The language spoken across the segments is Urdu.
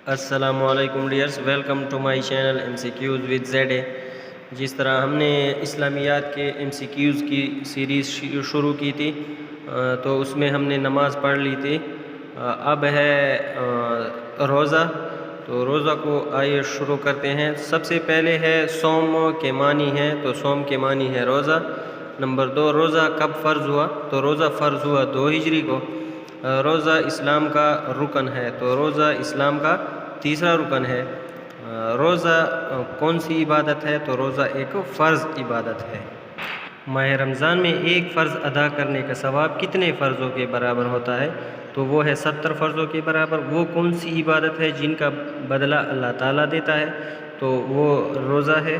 السلام علیکم dears, welcome to my channel M C Qs with Z A. جس طرح ہم نے اسلامیات کے ایم سی کیوز کی سیریز شروع کی تھی تو اس میں ہم نے نماز پڑھ لی تھی۔ اب ہے روزہ، تو روزہ کو آئیے شروع کرتے ہیں۔ سب سے پہلے ہے صوم کے معنی ہے، تو صوم کے معنی ہے روزہ۔ نمبر 2، روزہ کب فرض ہوا؟ تو روزہ فرض ہوا 2 ہجری کو۔ روزہ اسلام کا رکن ہے، تو روزہ اسلام کا تیسرا رکن ہے۔ روزہ کون سی عبادت ہے؟ تو روزہ ایک فرض عبادت ہے۔ ماہ رمضان میں ایک فرض ادا کرنے کا ثواب کتنے فرضوں کے برابر ہوتا ہے؟ تو وہ ہے 70 فرضوں کے برابر۔ وہ کون سی عبادت ہے جن کا بدلہ اللہ تعالیٰ دیتا ہے؟ تو وہ روزہ ہے۔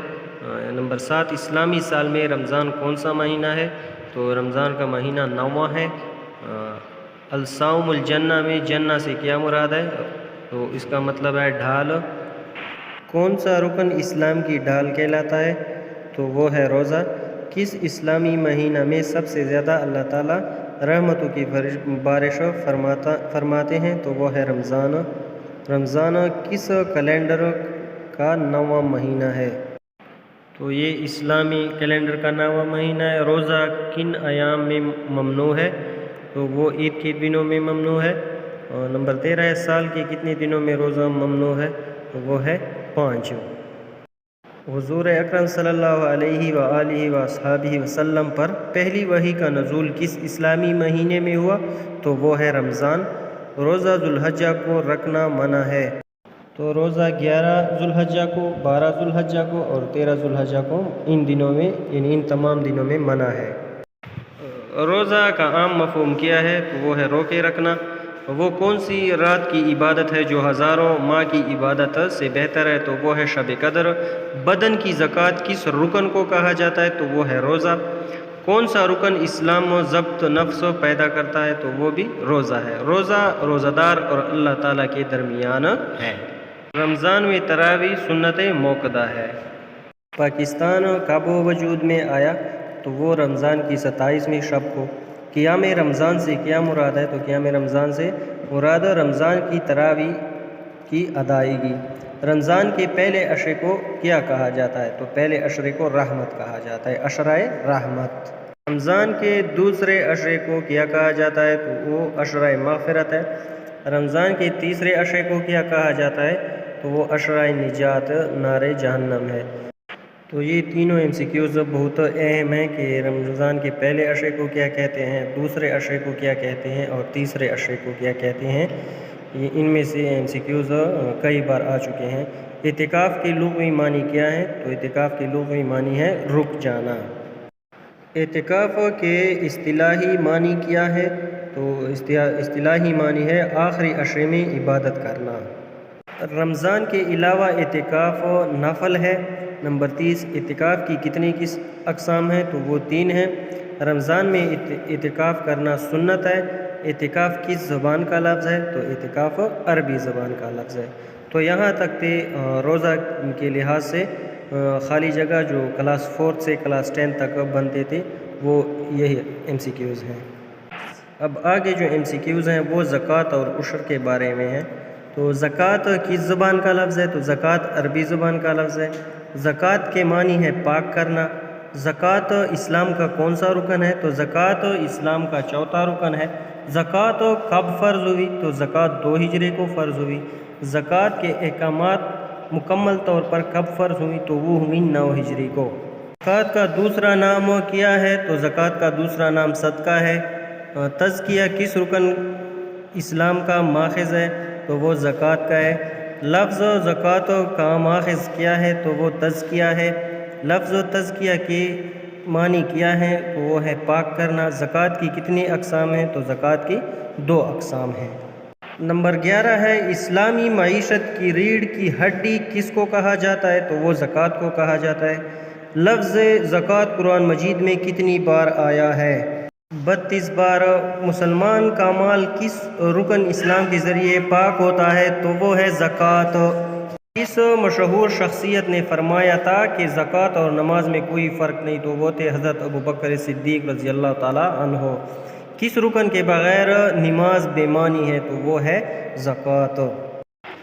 نمبر 7، اسلامی سال میں رمضان کون سا مہینہ ہے؟ تو رمضان کا مہینہ 9واں ہے۔ الصوم الجنہ میں جنہ سے کیا مراد ہے؟ تو اس کا مطلب ہے ڈھال۔ کون سا رکن اسلام کی ڈھال کہلاتا ہے؟ تو وہ ہے روزہ۔ کس اسلامی مہینہ میں سب سے زیادہ اللہ تعالیٰ رحمتوں کی بارش فرماتے ہیں؟ تو وہ ہے رمضان۔ رمضان کس کیلنڈر کا 9واں مہینہ ہے؟ تو یہ اسلامی کیلنڈر کا 9واں مہینہ ہے۔ روزہ کن ایام میں ممنوع ہے؟ تو وہ عید کے دنوں میں ممنوع ہے۔ اور نمبر 13 ہے، سال کے کتنے دنوں میں روزہ ممنوع ہے؟ تو وہ ہے 5۔ حضور اکرم صلی اللہ علیہ وآلہ وصحبہ وسلم پر پہلی وحی کا نزول کس اسلامی مہینے میں ہوا؟ تو وہ ہے رمضان۔ روزہ ذوالحجہ کو رکھنا منع ہے۔ تو روزہ 11 ذوالحجہ کو، 12 ذوالحجہ کو اور 13 ذوالحجہ کو، ان دنوں میں، ان تمام دنوں میں منع ہے۔ روزہ کا عام مفہوم کیا ہے؟ تو وہ ہے روکے رکھنا۔ وہ کون سی رات کی عبادت ہے جو ہزاروں ماہ کی عبادت سے بہتر ہے؟ تو وہ ہے شب قدر۔ بدن کی زکوٰۃ کس رکن کو کہا جاتا ہے؟ تو وہ ہے روزہ۔ کون سا رکن اسلام و ضبط نفس پیدا کرتا ہے؟ تو وہ بھی روزہ ہے۔ روزہ روزہ دار اور اللہ تعالیٰ کے درمیان ہے۔ رمضان میں تراویح سنت موقدہ ہے۔ پاکستان کب وجود میں آیا؟ تو وہ رمضان کی 27ویں شب کو۔ قیام رمضان سے کیا مراد ہے؟ تو قیام رمضان سے مراد رمضان کی تراویح کی ادائیگی۔ رمضان کے پہلے عشرے کو کیا کہا جاتا ہے؟ تو پہلے عشرے کو رحمت کہا جاتا ہے، عشرۂ رحمت۔ رمضان کے دوسرے عشرے کو کیا کہا جاتا ہے؟ تو وہ عشرۂ مغفرت ہے۔ رمضان کے تیسرے عشرے کو کیا کہا جاتا ہے؟ تو وہ عشرۂ نجات، نار جہنم ہے۔ تو یہ تینوں ایم سی کیوز بہت اہم ہیں کہ رمضان کے پہلے عشرے کو کیا کہتے ہیں، دوسرے عشرے کو کیا کہتے ہیں اور تیسرے عشرے کو کیا کہتے ہیں۔ یہ ان میں سے ایم سی کیوز کئی بار آ چکے ہیں۔ اعتکاف کے لغوی معنی کیا ہے؟ تو اعتکاف کے لغوی معنی ہے رک جانا۔ اعتکاف کے اصطلاحی معنی کیا ہے؟ تو اصطلاحی معنی ہے آخری عشرے میں عبادت کرنا۔ رمضان کے علاوہ اعتکاف نفل ہے۔ نمبر 30، اعتکاف کی کتنی اقسام ہیں؟ تو وہ 3 ہیں۔ رمضان میں اعتکاف کرنا سنت ہے۔ اعتکاف کس زبان کا لفظ ہے؟ تو اعتکاف عربی زبان کا لفظ ہے۔ تو یہاں تک تھے روزہ کے لحاظ سے خالی جگہ جو کلاس 4 سے کلاس 10 تک بنتے تھے، وہ یہی ایم سی کیوز ہیں۔ اب آگے جو ایم سی کیوز ہیں وہ زکوٰۃ اور عشر کے بارے میں ہیں۔ تو زکوٰۃ کس زبان کا لفظ ہے؟ تو زکوٰۃ عربی زبان کا لفظ ہے۔ زکوٰۃ کے معنی ہے پاک کرنا۔ زکوٰۃ اسلام کا کون سا رکن ہے؟ تو زکوٰۃ اسلام کا 4تھا رکن ہے۔ زکوٰۃ کب فرض ہوئی؟ تو زکوٰۃ 2 ہجری کو فرض ہوئی۔ زکوٰۃ کے احکامات مکمل طور پر کب فرض ہوئی؟ تو وہ ہوئی 9 ہجری کو۔ زکوٰۃ کا دوسرا نام کیا ہے؟ تو زکوٰۃ کا دوسرا نام صدقہ ہے۔ تزکیہ کس رکن اسلام کا ماخذ ہے؟ تو وہ زکوٰۃ کا ہے۔ لفظ زکوٰۃ کا ماخذ کیا ہے؟ تو وہ تزکیہ ہے۔ لفظ تزکیہ کے معنی کیا ہے؟ تو وہ ہے پاک کرنا۔ زکوٰۃ کی کتنی اقسام ہیں؟ تو زکوٰۃ کی 2 اقسام ہیں۔ نمبر 11 ہے، اسلامی معیشت کی ریڑھ کی ہڈی کس کو کہا جاتا ہے؟ تو وہ زکوٰۃ کو کہا جاتا ہے۔ لفظ زکوٰۃ قرآن مجید میں کتنی بار آیا ہے؟ 32 بار۔ مسلمان کا مال کس رکن اسلام کے ذریعے پاک ہوتا ہے؟ تو وہ ہے زکوٰۃ۔ اس مشہور شخصیت نے فرمایا تھا کہ زکوٰۃ اور نماز میں کوئی فرق نہیں، تو وہ تھے حضرت ابوبکر صدیق رضی اللہ تعالیٰ عنہ۔ کس رکن کے بغیر نماز بے معنی ہے؟ تو وہ ہے زکوٰۃ۔